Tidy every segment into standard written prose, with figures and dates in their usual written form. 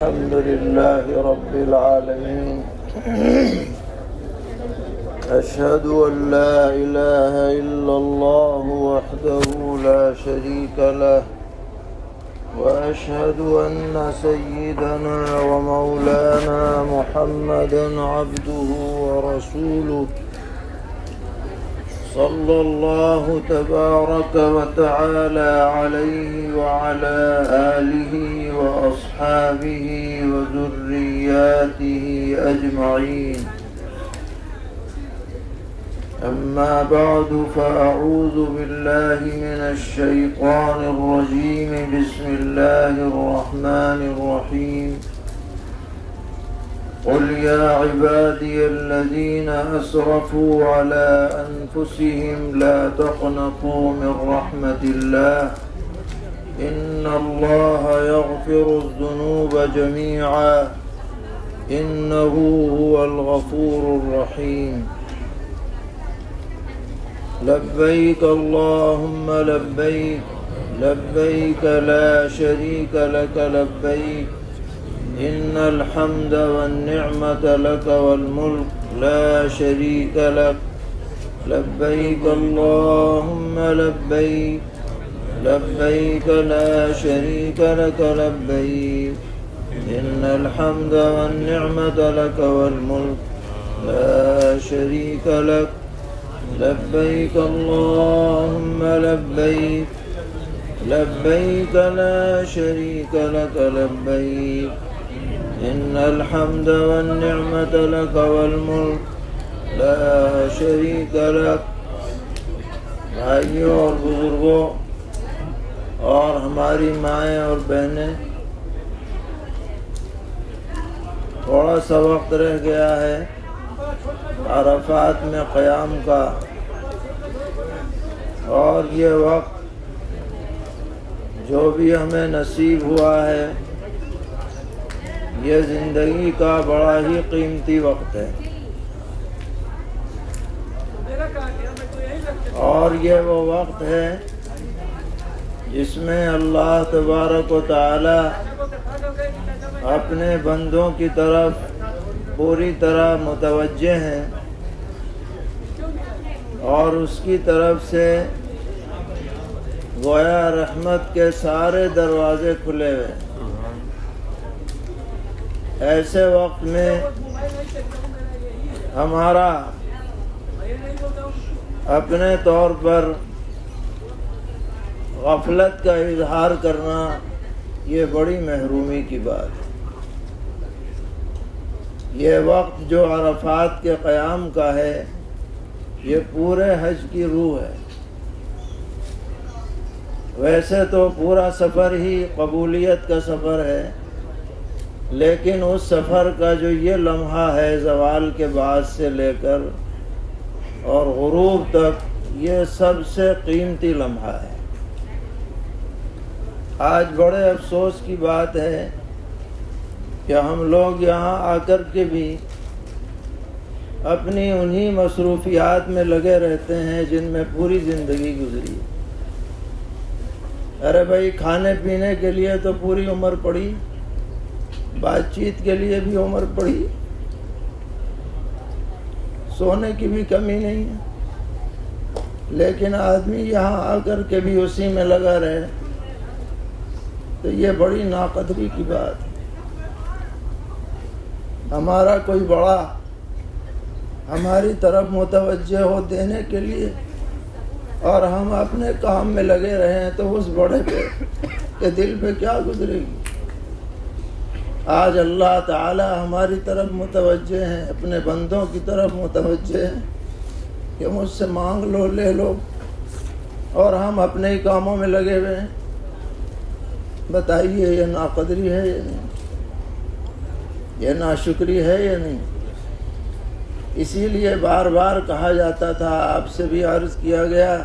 الحمد لله رب العالمين. أشهد أن لا إله إلا الله وحده لا شريك له، وأشهد أن سيدنا ومولانا محمدا عبده ورسوله، صلى الله تبارك وتعالى عليه وعلى آله وأصحابه وذرياته أجمعين. أما بعد، فأعوذ بالله من الشيطان الرجيم. بسم الله الرحمن الرحيم. قل يا عبادي الذين أسرفوا على أنفسهم لا تقنطوا من رحمة الله، إن الله يغفر الذنوب جميعا إنه هو الغفور الرحيم. لبيك اللهم لبيك، لبيك لا شريك لك لبيك، إن الحمد والنعمة لك والملك لا شريك لك. لبيك اللهم لبيك، لبيك لا شريك لك لبيك، إن الحمد والنعمة لك والملك لا شريك لك. لبيك اللهم لبيك، لبيك لا شريك لك لبيك، إن الحمد والنعمة لك والملك لا شریک لک. بھائیوں اور بزرگوں اور ہماری مائیں اور بہنیں، تھوڑا سا وقت رہ گیا ہے عرفات میں قیام کا، اور یہ وقت جو بھی ہمیں نصیب ہوا ہے یہ زندگی کا بڑا ہی قیمتی وقت ہے، اور یہ وہ وقت ہے جس میں اللہ تبارک و تعالی اپنے بندوں کی طرف پوری طرح متوجہ ہیں، اور اس کی طرف سے گویا رحمت کے سارے دروازے کھلے ہوئے. ایسے وقت میں ہمارا اپنے طور پر غفلت کا اظہار کرنا یہ بڑی محرومی کی بات ہے. یہ وقت جو عرفات کے قیام کا ہے یہ پورے حج کی روح ہے. ویسے تو پورا سفر ہی قبولیت کا سفر ہے، لیکن اس سفر کا جو یہ لمحہ ہے زوال کے بعد سے لے کر اور غروب تک، یہ سب سے قیمتی لمحہ ہے. آج بڑے افسوس کی بات ہے کہ ہم لوگ یہاں آ کر کے بھی اپنی انہی مصروفیات میں لگے رہتے ہیں جن میں پوری زندگی گزری. ارے بھائی، کھانے پینے کے لیے تو پوری عمر پڑی، بات چیت کے لیے بھی عمر پڑی، سونے کی بھی کمی نہیں ہے، لیکن آدمی یہاں آ کر کے بھی اسی میں لگا رہے تو یہ بڑی ناقدری کی بات ہے. ہمارا کوئی بڑا ہماری طرف متوجہ ہو دینے کے لیے اور ہم اپنے کام میں لگے رہیں تو اس بڑے کے دل پہ کیا گزرے گی. آج اللہ تعالی ہماری طرف متوجہ ہیں، اپنے بندوں کی طرف متوجہ ہیں کہ مجھ سے مانگ لو، لے لو، اور ہم اپنے ہی کاموں میں لگے ہوئے ہیں. بتائیے یہ ناقدری ہے یا نہیں؟ یہ ناشکری ہے یا نہیں؟ اسی لیے بار بار کہا جاتا تھا، آپ سے بھی عرض کیا گیا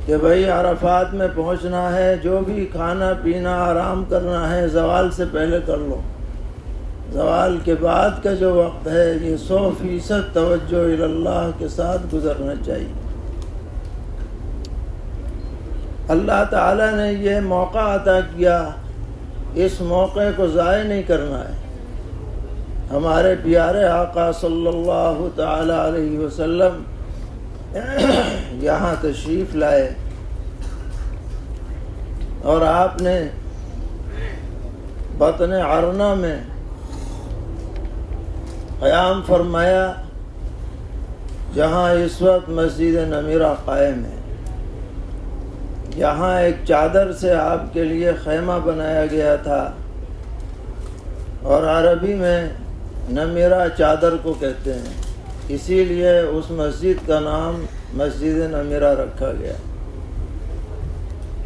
کہ بھئی عرفات میں پہنچنا ہے، جو بھی کھانا پینا آرام کرنا ہے زوال سے پہلے کر لو. زوال کے بعد کا جو وقت ہے یہ 100% توجہ اللہ کے ساتھ گزرنا چاہیے. اللہ تعالیٰ نے یہ موقع عطا کیا اس موقع کو ضائع نہیں کرنا ہے۔ ہمارے پیارے آقا صلی اللہ تعالی علیہ وسلم یہاں تشریف لائے اور آپ نے بطن عرنا میں قیام فرمایا، جہاں اس وقت مسجد نمیرہ قائم ہے۔ یہاں ایک چادر سے آپ کے لیے خیمہ بنایا گیا تھا، اور عربی میں نمیرہ چادر کو کہتے ہیں، اسی لیے اس مسجد کا نام مسجد نمیرہ رکھا گیا۔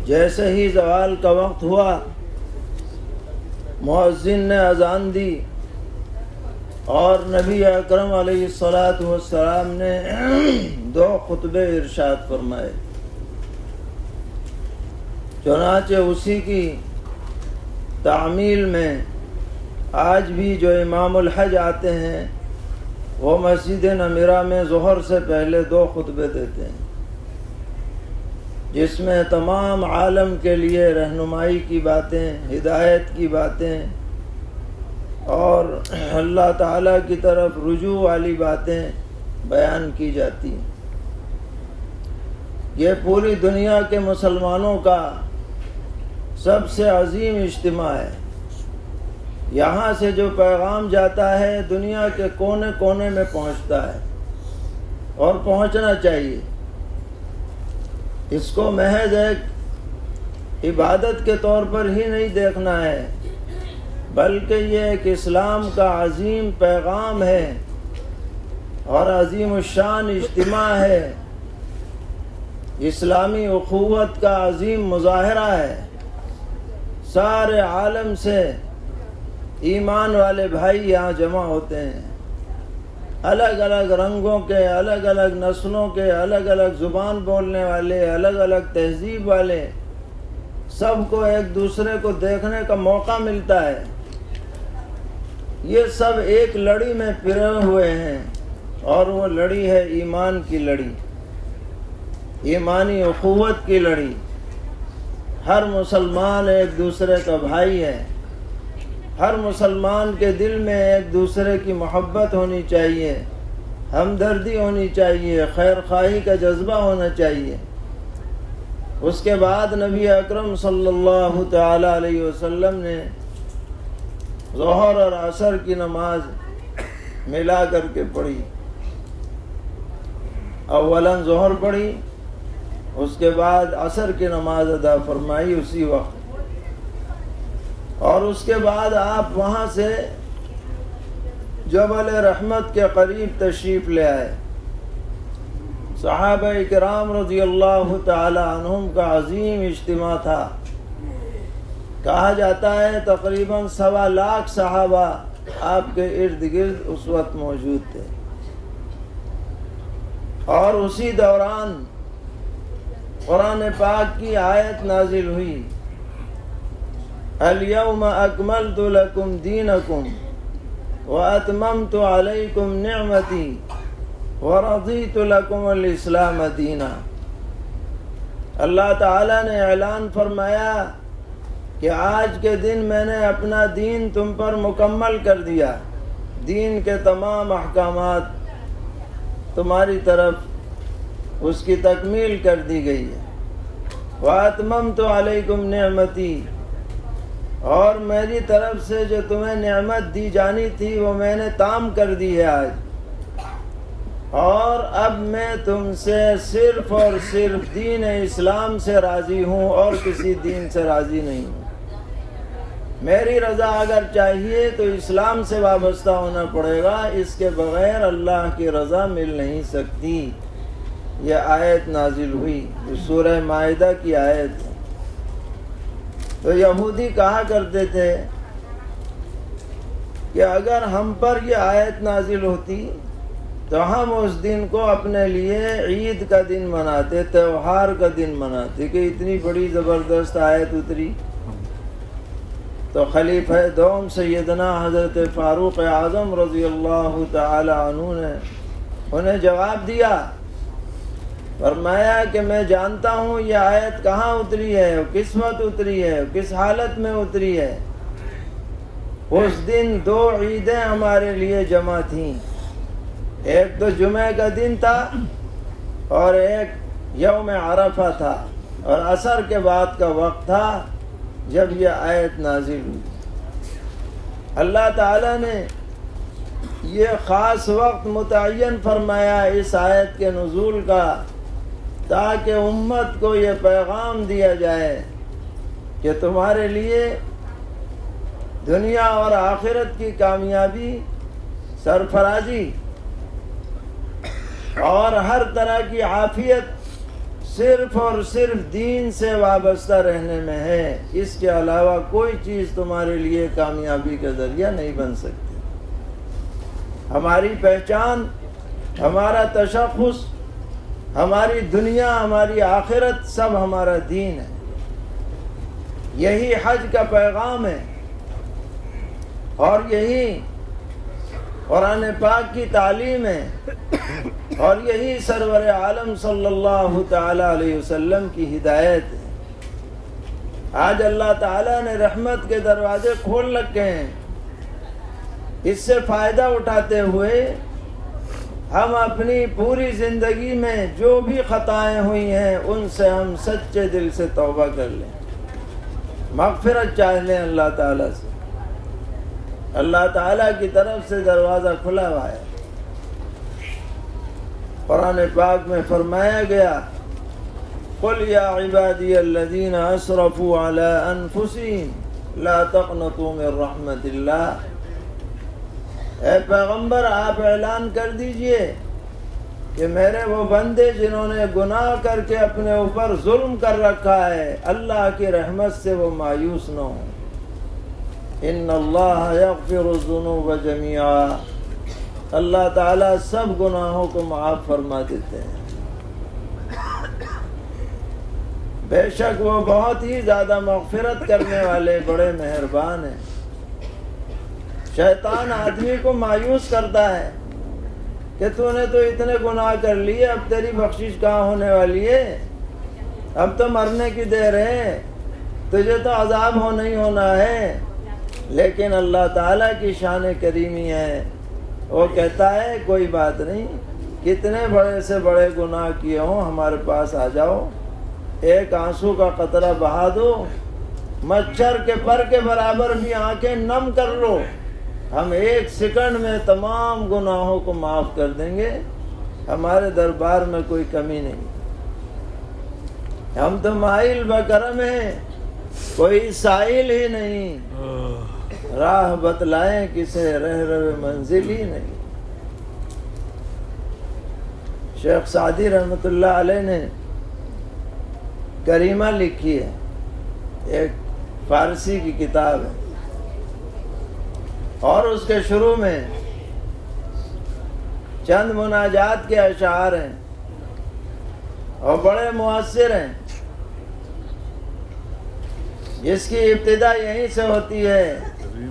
جیسے ہی زوال کا وقت ہوا، مؤذن نے اذان دی اور نبی اکرم علیہ الصلاۃ والسلام نے 2 خطبے ارشاد فرمائے۔ چنانچہ اسی کی تعمیل میں آج بھی جو امام الحج آتے ہیں وہ مسجد نمیرہ میں ظہر سے پہلے 2 خطبے دیتے ہیں، جس میں تمام عالم کے لیے رہنمائی کی باتیں، ہدایت کی باتیں اور اللہ تعالیٰ کی طرف رجوع والی باتیں بیان کی جاتی ہیں۔ یہ پوری دنیا کے مسلمانوں کا سب سے عظیم اجتماع ہے۔ یہاں سے جو پیغام جاتا ہے دنیا کے کونے کونے میں پہنچتا ہے، اور پہنچنا چاہیے۔ اس کو محض ایک عبادت کے طور پر ہی نہیں دیکھنا ہے، بلکہ یہ ایک اسلام کا عظیم پیغام ہے اور عظیم الشان اجتماع ہے، اسلامی اخوت کا عظیم مظاہرہ ہے۔ سارے عالم سے ایمان والے بھائی یہاں جمع ہوتے ہیں، الگ الگ رنگوں کے، الگ الگ نسلوں کے، الگ الگ زبان بولنے والے، الگ الگ تہذیب والے، سب کو ایک دوسرے کو دیکھنے کا موقع ملتا ہے۔ یہ سب ایک لڑی میں پرے ہوئے ہیں، اور وہ لڑی ہے ایمان کی لڑی، ایمانی اخوت کی لڑی۔ ہر مسلمان ایک دوسرے کا بھائی ہے، ہر مسلمان کے دل میں ایک دوسرے کی محبت ہونی چاہیے، ہمدردی ہونی چاہیے، خیر خواہی کا جذبہ ہونا چاہیے۔ اس کے بعد نبی اکرم صلی اللہ تعالی علیہ وسلم نے ظہر اور عصر کی نماز ملا کر کے پڑھی۔ اولاً ظہر پڑھی، اس کے بعد عصر کی نماز ادا فرمائی اسی وقت، اور اس کے بعد آپ وہاں سے جبل رحمت کے قریب تشریف لے آئے۔ صحابہ کرام رضی اللہ تعالی عنہم کا عظیم اجتماع تھا۔ کہا جاتا ہے تقریباً 1.25 لاکھ صحابہ آپ کے ارد گرد اس وقت موجود تھے، اور اسی دوران قرآن پاک کی آیت نازل ہوئی، اليوم اکملت لکم دینکم واتممت علیکم نعمتی ورضیت لکم الاسلام دینا۔ اللہ تعالیٰ نے اعلان فرمایا کہ آج کے دن میں نے اپنا دین تم پر مکمل کر دیا، دین کے تمام احکامات تمہاری طرف اس کی تکمیل کر دی گئی ہے۔ وَأَتْمَمْتُ عَلَيْكُمْ نِعْمَتِي، اور میری طرف سے جو تمہیں نعمت دی جانی تھی وہ میں نے تام کر دی ہے آج، اور اب میں تم سے صرف اور صرف دین اسلام سے راضی ہوں اور کسی دین سے راضی نہیں ہوں۔ میری رضا اگر چاہیے تو اسلام سے وابستہ ہونا پڑے گا، اس کے بغیر اللہ کی رضا مل نہیں سکتی۔ یہ آیت نازل ہوئی، یہ سورہ مائدہ کی آیت ہے۔ تو یہودی کہا کرتے تھے کہ اگر ہم پر یہ آیت نازل ہوتی تو ہم اس دن کو اپنے لیے عید کا دن مناتے، تہوار کا دن مناتے، کہ اتنی بڑی زبردست آیت اتری۔ تو خلیفہ دوم سیدنا حضرت فاروق اعظم رضی اللہ تعالی عنہ نے انہیں جواب دیا، فرمایا کہ میں جانتا ہوں یہ آیت کہاں اتری ہے، کس وقت اتری ہے، کس حالت میں اتری ہے، اس دن 2 عیدیں ہمارے لیے جمع تھیں، ایک تو جمعہ کا دن تھا اور ایک یوم عرفہ تھا، اور عصر کے بعد کا وقت تھا جب یہ آیت نازل ہوئی۔ اللہ تعالیٰ نے یہ خاص وقت متعین فرمایا اس آیت کے نزول کا، تاکہ امت کو یہ پیغام دیا جائے کہ تمہارے لیے دنیا اور آخرت کی کامیابی، سرفرازی اور ہر طرح کی عافیت صرف اور صرف دین سے وابستہ رہنے میں ہے، اس کے علاوہ کوئی چیز تمہارے لیے کامیابی کا ذریعہ نہیں بن سکتی۔ ہماری پہچان، ہمارا تشخص، ہماری دنیا، ہماری آخرت سب ہمارا دین ہے۔ یہی حج کا پیغام ہے اور یہی قرآن پاک کی تعلیم ہے اور یہی سرور عالم صلی اللہ تعالی علیہ وسلم کی ہدایت ہے۔ آج اللہ تعالیٰ نے رحمت کے دروازے کھول رکھے ہیں، اس سے فائدہ اٹھاتے ہوئے ہم اپنی پوری زندگی میں جو بھی خطائیں ہوئی ہیں ان سے ہم سچے دل سے توبہ کر لیں، مغفرت چاہ لیں اللہ تعالیٰ سے۔ اللہ تعالیٰ کی طرف سے دروازہ کھلا ہوا ہے۔ قرآن پاک میں فرمایا گیا، قُلْ يَا عِبَادِيَ الَّذِينَ أَسْرَفُوا عَلَىٰ أَنفُسِهِمْ لَا تَقْنَطُوا مِن رَحْمَةِ اللَّهِ۔ اے پیغمبر آپ اعلان کر دیجئے کہ میرے وہ بندے جنہوں نے گناہ کر کے اپنے اوپر ظلم کر رکھا ہے، اللہ کی رحمت سے وہ مایوس نہ ہوں۔ ان اللہ یغفر الذنوب جمیعا، اللہ تعالیٰ سب گناہوں کو معاف فرما دیتے ہیں۔ بے شک وہ بہت ہی زیادہ مغفرت کرنے والے بڑے مہربان ہیں۔ شیطان آدمی کو مایوس کرتا ہے کہ تو نے تو اتنے گناہ کر لیے، اب تیری بخشش کہاں ہونے والی ہے، اب تو مرنے کی دیر ہے، تجھے تو عذاب ہونا ہی ہونا ہے۔ لیکن اللہ تعالیٰ کی شان کریمی ہے، وہ کہتا ہے کوئی بات نہیں، کتنے بڑے سے بڑے گناہ کیے ہوں ہمارے پاس آ جاؤ، ایک آنسو کا قطرہ بہا دو، مچھر کے پر کے برابر بھی آنکھیں نم کر لو، ہم 1 سیکنڈ میں تمام گناہوں کو معاف کر دیں گے۔ ہمارے دربار میں کوئی کمی نہیں، ہم تو مائل بکرم ہیں، کوئی سائل ہی نہیں، راہ بتلائیں کسے رہ منزل ہی نہیں۔ شیخ سعدی رحمۃ اللہ علیہ نے کریمہ لکھی ہے، ایک فارسی کی کتاب ہے، اور اس کے شروع میں چند مناجات کے اشعار ہیں اور بڑے مؤثر ہیں، جس کی ابتدا یہیں سے ہوتی ہے،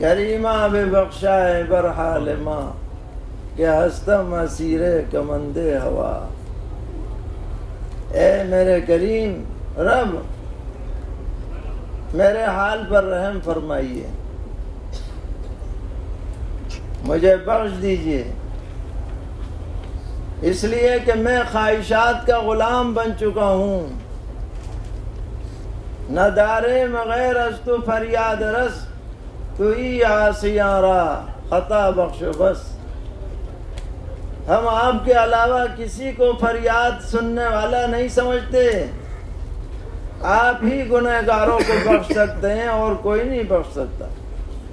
کریمہ بے بخشائے برحال ماں کہ ہستم اسیر کمند ہوا۔ اے میرے کریم رب، میرے حال پر رحم فرمائیے، مجھے بخش دیجئے، اس لیے کہ میں خواہشات کا غلام بن چکا ہوں۔ نہ دارے مغیر از تو فریاد رس، تو ہی آسیاں را خطا بخش بس۔ ہم آپ کے علاوہ کسی کو فریاد سننے والا نہیں سمجھتے، آپ ہی گنہگاروں کو بخش سکتے ہیں اور کوئی نہیں بخش سکتا۔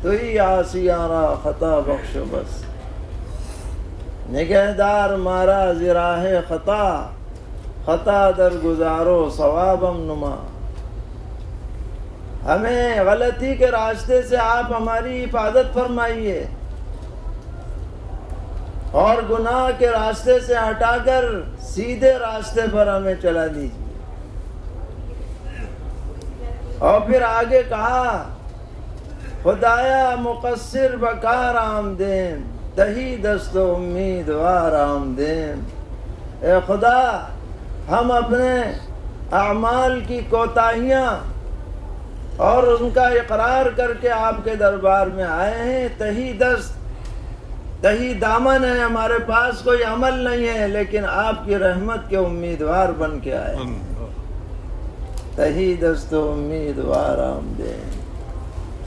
تو ہی آسیاں را خطا بخش بس، نگہدار مارا زراہ خطا، خطا در گزارو ثوابم نما۔ ہمیں غلطی کے راستے سے آپ ہماری حفاظت فرمائیے اور گناہ کے راستے سے ہٹا کر سیدھے راستے پر ہمیں چلا دیجیے۔ اور پھر آگے کہا، خدایا مقصر بکار آمدیم، تہی دست و امیدوار آمدیم۔ اے خدا، ہم اپنے اعمال کی کوتاہیاں اور ان کا اقرار کر کے آپ کے دربار میں آئے ہیں. تہی دست تہی دامن ہے، ہمارے پاس کوئی عمل نہیں ہے، لیکن آپ کی رحمت کے امیدوار بن کے آئے ہیں. تہی دست امیدوار آمدے،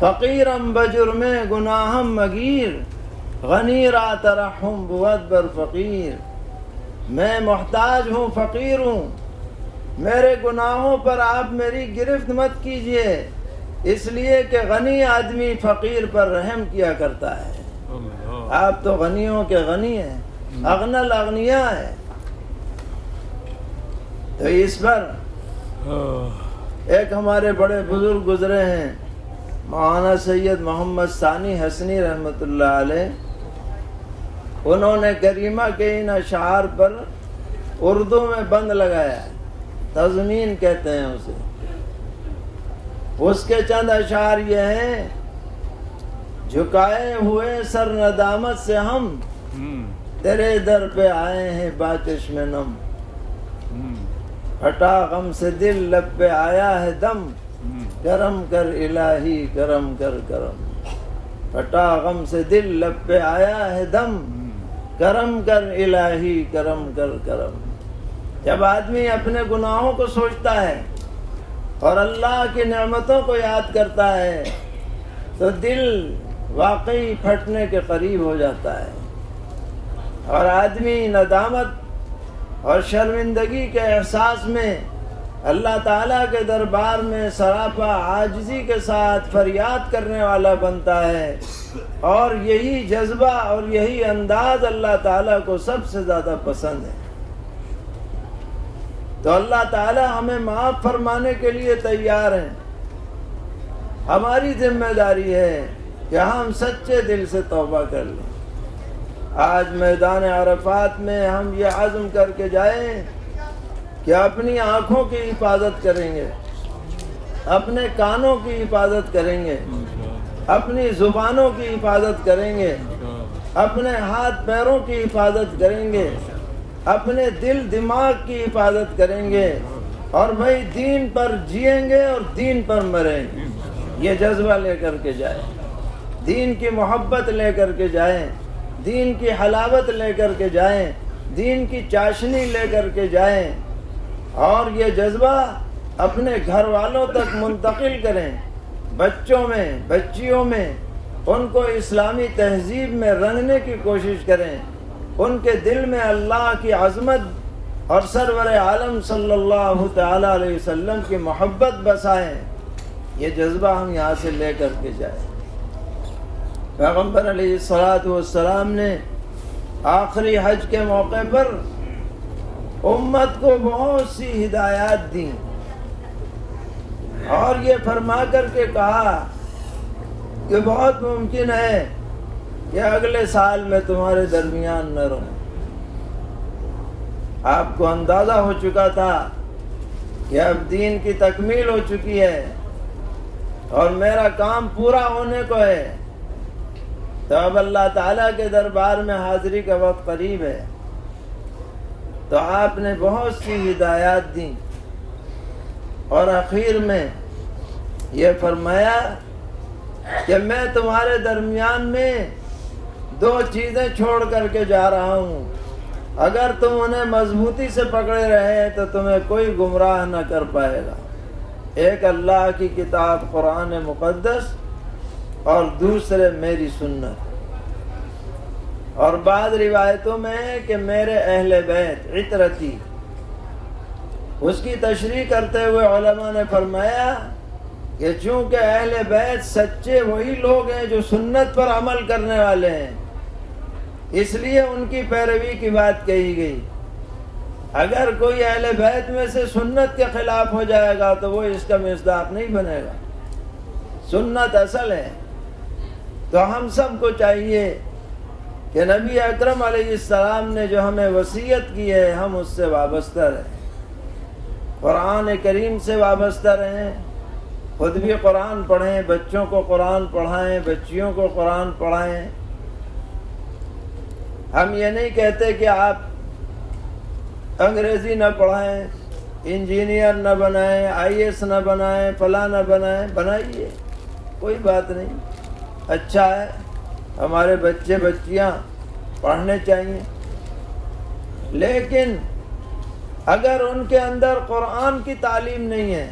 فقیرم بجرم گناہم مگیر، غنی را ترحم بود بر فقیر. میں محتاج ہوں، فقیر ہوں، میرے گناہوں پر آپ میری گرفت مت کیجئے، اس لیے کہ غنی آدمی فقیر پر رحم کیا کرتا ہے. آپ تو غنیوں کے غنی ہیں، اغنی الاغنیاء ہیں. تو اس پر ایک ہمارے بڑے بزرگ گزرے ہیں، مولانا سید محمد ثانی حسنی رحمۃ اللہ علیہ. انہوں نے کریمہ کے ان اشعار پر اردو میں بند لگایا ہے، تضمین کہتے ہیں اسے. اس کے چند اشعار یہ ہیں: جھکائے ہوئے سر ندامت سے ہم، تیرے در پہ آئے ہیں باچش میں نم. پھٹا غم سے دل لب پہ آیا ہے دم، کرم کر الہی کرم کر کرم. پھٹا غم سے دل لب پہ آیا ہے دم، کرم کر الہی کرم کر کرم. جب آدمی اپنے گناہوں کو سوچتا ہے اور اللہ کی نعمتوں کو یاد کرتا ہے تو دل واقعی پھٹنے کے قریب ہو جاتا ہے، اور آدمی ندامت اور شرمندگی کے احساس میں اللہ تعالیٰ کے دربار میں سراپا عاجزی کے ساتھ فریاد کرنے والا بنتا ہے. اور یہی جذبہ اور یہی انداز اللہ تعالیٰ کو سب سے زیادہ پسند ہے. تو اللہ تعالیٰ ہمیں معاف فرمانے کے لیے تیار ہیں. ہماری ذمہ داری ہے کہ ہم سچے دل سے توبہ کر لیں. آج میدان عرفات میں ہم یہ عزم کر کے جائیں کہ اپنی آنکھوں کی حفاظت کریں گے، اپنے کانوں کی حفاظت کریں گے، اپنی زبانوں کی حفاظت کریں گے، اپنے ہاتھ پیروں کی حفاظت کریں گے، اپنے دل دماغ کی حفاظت کریں گے، اور بھائی دین پر جئیں گے اور دین پر مریں گے. یہ جذبہ لے کر کے جائیں، دین کی محبت لے کر کے جائیں، دین کی حلاوت لے کر کے جائیں، دین کی چاشنی لے کر کے جائیں، اور یہ جذبہ اپنے گھر والوں تک منتقل کریں. بچوں میں، بچیوں میں ان کو اسلامی تہذیب میں رنگنے کی کوشش کریں، ان کے دل میں اللہ کی عظمت اور سرور عالم صلی اللہ تعالی علیہ وسلم کی محبت بسائیں. یہ جذبہ ہم یہاں سے لے کر کے جائیں. پیغمبر علیہ الصلوۃ والسلام نے آخری حج کے موقع پر امت کو بہت سی ہدایات دیں، اور یہ فرما کر کے کہا کہ بہت ممکن ہے کہ اگلے سال میں تمہارے درمیان نہ رہوں. آپ کو اندازہ ہو چکا تھا کہ اب دین کی تکمیل ہو چکی ہے اور میرا کام پورا ہونے کو ہے. تو اب اللہ تعالیٰ کے دربار میں حاضری کا وقت قریب ہے. تو آپ نے بہت سی ہدایات دیں، اور آخر میں یہ فرمایا کہ میں تمہارے درمیان میں 2 چیزیں چھوڑ کر کے جا رہا ہوں. اگر تم انہیں مضبوطی سے پکڑے رہے تو تمہیں کوئی گمراہ نہ کر پائے گا. ایک اللہ کی کتاب قرآن مقدس، اور دوسرے میری سنت. اور بعض روایتوں میں ہے کہ میرے اہل بیت عطرتی. اس کی تشریح کرتے ہوئے علماء نے فرمایا کہ چونکہ اہل بیت سچے وہی لوگ ہیں جو سنت پر عمل کرنے والے ہیں، اس لیے ان کی پیروی کی بات کہی گئی. اگر کوئی اہل بیت میں سے سنت کے خلاف ہو جائے گا تو وہ اس کا مصداق نہیں بنے گا. سنت اصل ہے. تو ہم سب کو چاہیے کہ نبی اکرم علیہ السلام نے جو ہمیں وصیت کی ہے ہم اس سے وابستہ رہیں، قرآن کریم سے وابستہ رہیں، خود بھی قرآن پڑھیں، بچوں کو قرآن پڑھائیں، بچیوں کو قرآن پڑھائیں. ہم یہ نہیں کہتے کہ آپ انگریزی نہ پڑھائیں، انجینئر نہ بنائیں، IAS نہ بنائیں، فلاں نہ بنائیں، بنائیے، کوئی بات نہیں، اچھا ہے، ہمارے بچے بچیاں پڑھنے چاہیے، لیکن اگر ان کے اندر قرآن کی تعلیم نہیں ہے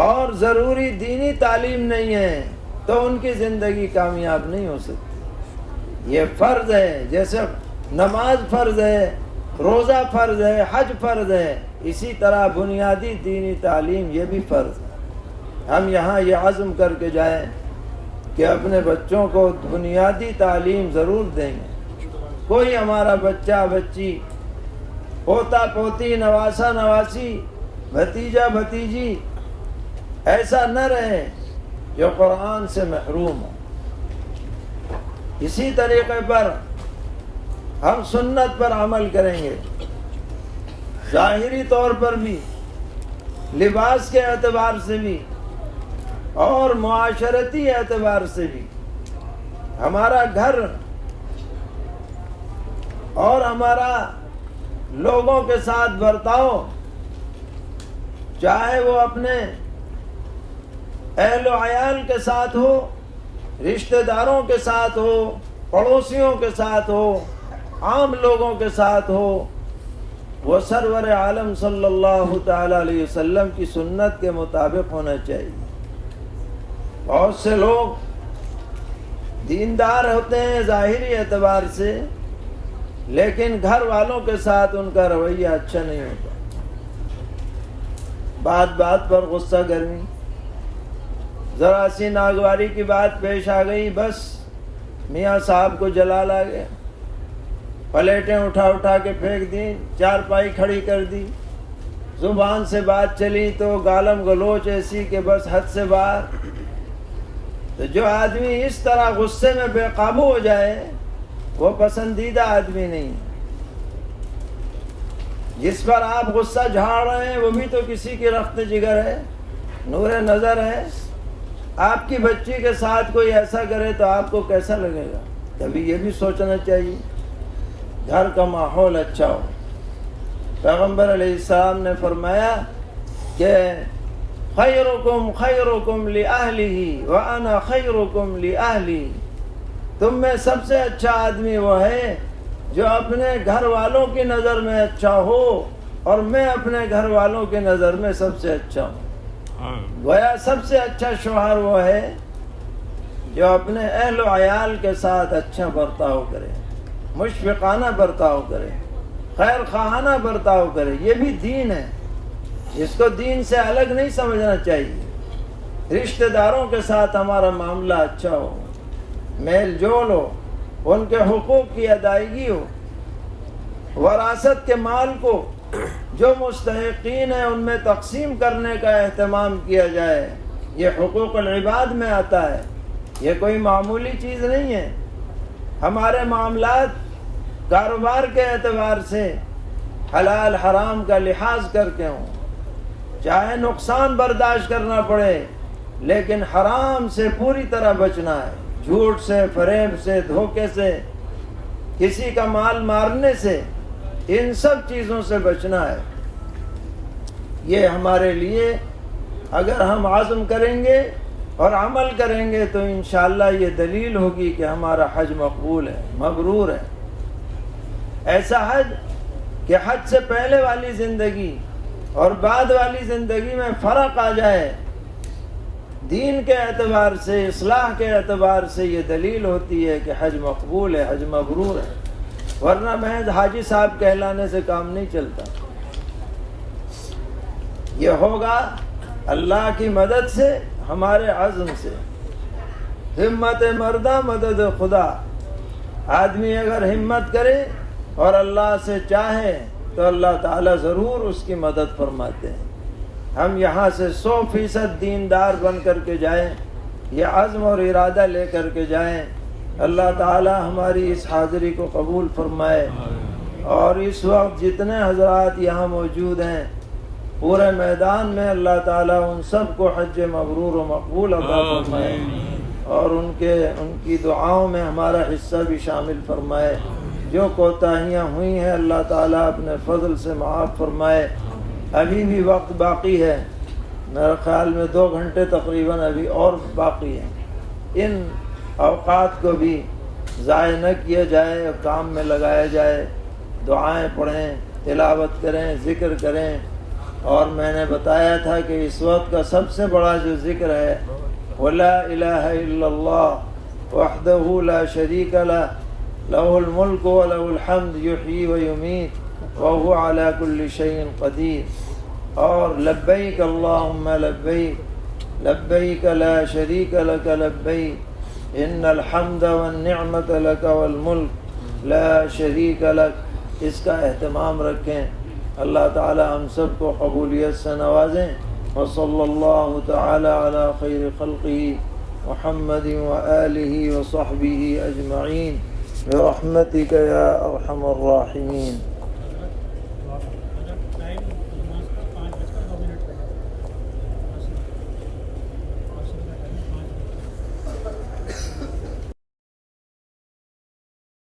اور ضروری دینی تعلیم نہیں ہے تو ان کی زندگی کامیاب نہیں ہو سکتی۔ یہ فرض ہے، جیسے نماز فرض ہے، روزہ فرض ہے، حج فرض ہے، اسی طرح بنیادی دینی تعلیم یہ بھی فرض ہے۔ ہم یہاں یہ عزم کر کے جائیں کہ اپنے بچوں کو بنیادی تعلیم ضرور دیں گے۔ کوئی ہمارا بچہ بچی، پوتا پوتی، نواسا نواسی، بھتیجا بھتیجی ایسا نہ رہے جو قرآن سے محروم ہو۔ اسی طریقے پر ہم سنت پر عمل کریں گے، ظاہری طور پر بھی، لباس کے اعتبار سے بھی اور معاشرتی اعتبار سے بھی۔ ہمارا گھر اور ہمارا لوگوں کے ساتھ برتاؤ، چاہے وہ اپنے اہل و عیال کے ساتھ ہو، رشتہ داروں کے ساتھ ہو، پڑوسیوں کے ساتھ ہو، عام لوگوں کے ساتھ ہو، وہ سرور عالم صلی اللہ تعالی علیہ وسلم کی سنت کے مطابق ہونا چاہیے۔ بہت سے لوگ دیندار ہوتے ہیں ظاہری اعتبار سے، لیکن گھر والوں کے ساتھ ان کا رویہ اچھا نہیں ہوتا، بات بات پر غصہ گرمی، ذرا سی ناگواری کی بات پیش آ گئی، بس میاں صاحب کو جلال آ گیا، پلیٹیں اٹھا اٹھا کے پھینک دیں، چارپائی کھڑی کر دی، زبان سے بات چلی تو گالم گلوچ ایسی کہ بس حد سے باہر۔ تو جو آدمی اس طرح غصے میں بے قابو ہو جائے وہ پسندیدہ آدمی نہیں۔ جس پر آپ غصہ جھاڑ رہے ہیں وہ بھی تو کسی کی رخت جگر ہے، نور نظر ہے۔ آپ کی بچی کے ساتھ کوئی ایسا کرے تو آپ کو کیسا لگے گا؟ کبھی یہ بھی سوچنا چاہیے، گھر کا ماحول اچھا ہو۔ پیغمبر علیہ السلام نے فرمایا کہ خیرکم خیرکم لأہلہ وأنا خیرکم لأہلی، تم میں سب سے اچھا آدمی وہ ہے جو اپنے گھر والوں کی نظر میں اچھا ہو اور میں اپنے گھر والوں کی نظر میں سب سے اچھا ہوں۔ گویا سب سے اچھا شوہر وہ ہے جو اپنے اہل و عیال کے ساتھ اچھا برتاؤ کرے، مشفقانہ برتاؤ کرے، خیر خواہانہ برتاؤ کرے۔ یہ بھی دین ہے، اس کو دین سے الگ نہیں سمجھنا چاہیے۔ رشتہ داروں کے ساتھ ہمارا معاملہ اچھا ہو، میل جول ہو، ان کے حقوق کی ادائیگی ہو، وراثت کے مال کو جو مستحقین ہیں ان میں تقسیم کرنے کا اہتمام کیا جائے۔ یہ حقوق العباد میں آتا ہے، یہ کوئی معمولی چیز نہیں ہے۔ ہمارے معاملات کاروبار کے اعتبار سے حلال حرام کا لحاظ کر کے ہوں، چاہے نقصان برداشت کرنا پڑے لیکن حرام سے پوری طرح بچنا ہے، جھوٹ سے، فریب سے، دھوکے سے، کسی کا مال مارنے سے، ان سب چیزوں سے بچنا ہے۔ یہ ہمارے لیے اگر ہم عزم کریں گے اور عمل کریں گے تو انشاءاللہ یہ دلیل ہوگی کہ ہمارا حج مقبول ہے، مبرور ہے۔ ایسا حج کہ حج سے پہلے والی زندگی اور بعد والی زندگی میں فرق آ جائے، دین کے اعتبار سے، اصلاح کے اعتبار سے یہ دلیل ہوتی ہے کہ حج مقبول ہے، حج مبرور ہے، ورنہ محض حاجی صاحب کہلانے سے کام نہیں چلتا۔ یہ ہوگا اللہ کی مدد سے، ہمارے عزم سے۔ ہمت مردہ مدد خدا، آدمی اگر ہمت کرے اور اللہ سے چاہے تو اللہ تعالیٰ ضرور اس کی مدد فرماتے ہیں۔ ہم یہاں سے 100% دیندار بن کر کے جائیں، یہ عزم اور ارادہ لے کر کے جائیں۔ اللہ تعالیٰ ہماری اس حاضری کو قبول فرمائے، اور اس وقت جتنے حضرات یہاں موجود ہیں پورے میدان میں اللہ تعالیٰ ان سب کو حج مبرور و مقبول عطا فرمائے، اور ان کی دعاؤں میں ہمارا حصہ بھی شامل فرمائے۔ جو کوتاہیاں ہوئی ہیں اللہ تعالیٰ اپنے فضل سے معاف فرمائے۔ ابھی بھی وقت باقی ہے، میرے خیال میں 2 گھنٹے تقریباً ابھی اور باقی ہیں۔ ان اوقات کو بھی ضائع نہ کیا جائے اور کام میں لگایا جائے، دعائیں پڑھیں، تلاوت کریں، ذکر کریں۔ اور میں نے بتایا تھا کہ اس وقت کا سب سے بڑا جو ذکر ہے وَلَا إِلَهَ إِلَّا اللَّهُ وَحْدَهُ لَا شَرِيكَ لَهُ لَهُ الْمُلْكُ وَلَهُ الْحَمْدُ يُحْيِي وَيُمِيتُ وَهُوَ عَلَى كُلِّ شَيْءٍ قَدِيرٌ۔ اور لبیک اللہم لبیک لبیک لا شریک لک لبیک ان الحمد والنعمت لک والملک لا شریک لک۔ اس کا اہتمام رکھیں۔ اللہ تعالی ہم سب کو قبولیت سے نوازیں۔ وصلی اللہ تعالی علی خیر خلقہ محمد وآلہ وصحبہ اجمعین برحمتک یا ارحم الراحمین۔